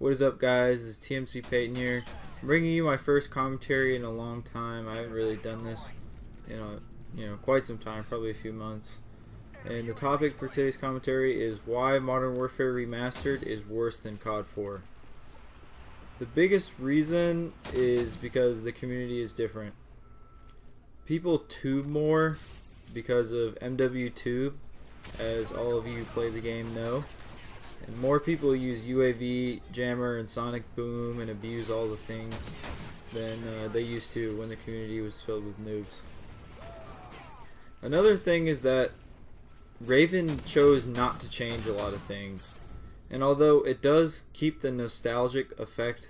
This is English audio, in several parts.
What is up, guys? This is TMC Peyton here. I'm bringing you my first commentary in a long time. I haven't really done this in quite some time, probably a few months. And the topic for today's commentary is why Modern Warfare Remastered is worse than CoD 4. The biggest reason is because the community is different. People tube more because of MW3, as all of you who play the game know. And more people use UAV, jammer, and sonic boom and abuse all the things than they used to when the community was filled with noobs. Another thing is that Raven chose not to change a lot of things. And although it does keep the nostalgic effect,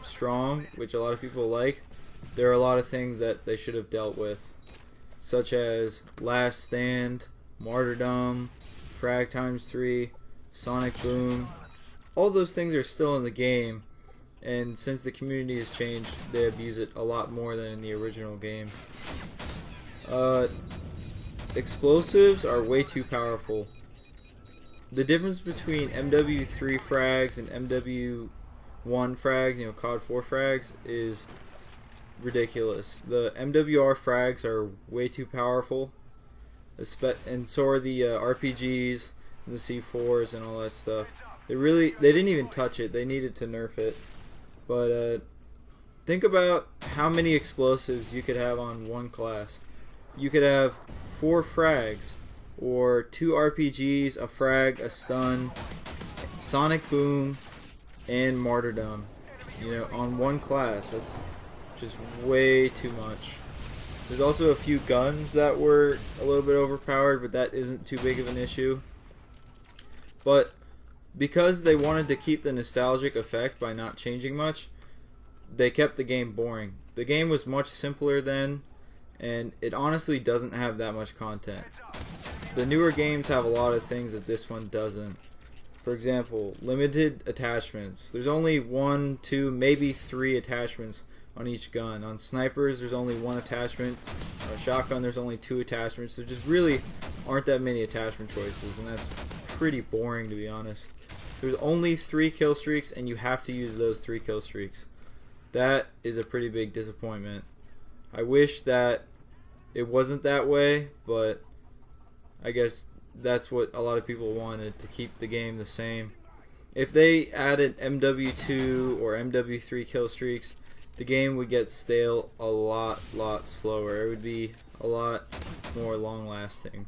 strong, which a lot of people like, there are a lot of things that they should have dealt with, such as Last Stand, Martyrdom, Frag ×3, Sonic Boom. All those things are still in the game, and since the community has changed, they abuse it a lot more than in the original game. Explosives are way too powerful. The difference between MW3 frags and MW1 frags, CoD 4 frags, is ridiculous. The MWR frags are way too powerful, and so are the RPGs and the C4s and all that stuff. They didn't even touch it. They needed to nerf it. But think about how many explosives you could have on one class. You could have 4 frags, or 2 RPGs, a frag, a stun, sonic boom, and martyrdom, on one class. That's just way too much. There's also a few guns that were a little bit overpowered, but that isn't too big of an issue. But because they wanted to keep the nostalgic effect by not changing much, they kept the game boring. The game was much simpler then, and it honestly doesn't have that much content. The newer games have a lot of things that this one doesn't. For example, limited attachments. There's only 1, 2, maybe 3 attachments on each gun. On snipers, there's only 1 attachment. On a shotgun, there's only 2 attachments. There just really aren't that many attachment choices, and that's pretty boring, to be honest. There's only 3 kill streaks, and you have to use those 3 kill streaks. That is a pretty big disappointment. I wish that it wasn't that way, but I guess that's what a lot of people wanted, to keep the game the same. If they added MW2 or MW3 kill streaks, the game would get stale a lot slower. It would be a lot more long lasting.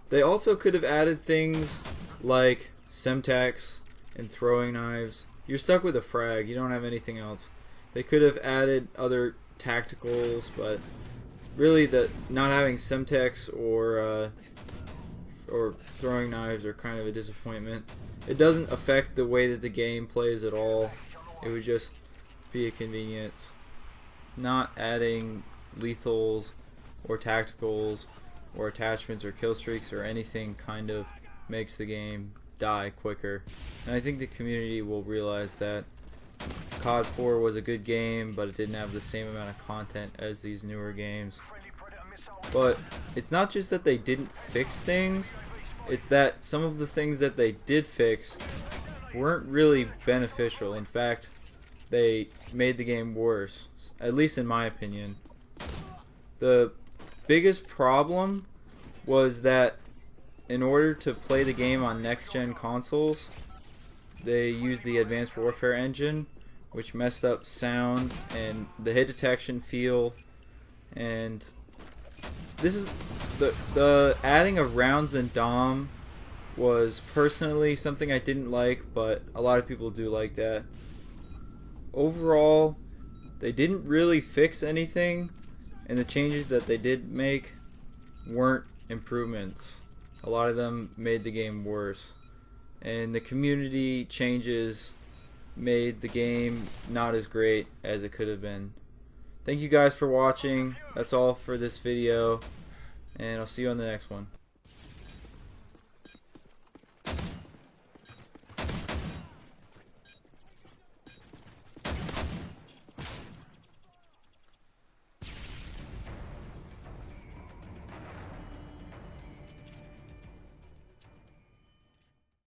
They also could have added things like Semtex and throwing knives. You're stuck with a frag, you don't have anything else. They could have added other tacticals, but really not having Semtex or throwing knives are kind of a disappointment. It doesn't affect the way that the game plays at all. It would just be a convenience. Not adding lethals or tacticals or attachments or kill streaks or anything kind of makes the game die quicker. And I think the community will realize that CoD 4 was a good game, but it didn't have the same amount of content as these newer games. But it's not just that they didn't fix things, it's that some of the things that they did fix weren't really beneficial. In fact, they made the game worse, at least in my opinion. The biggest problem was that in order to play the game on next-gen consoles, they used the Advanced Warfare engine, which messed up sound and the hit detection feel. And this is the adding of rounds and DOM was personally something I didn't like, but a lot of people do like that. Overall, they didn't really fix anything, and the changes that they did make weren't improvements. A lot of them made the game worse, and the community changes made the game not as great as it could have been. Thank you guys for watching. That's all for this video, and I'll see you on the next one.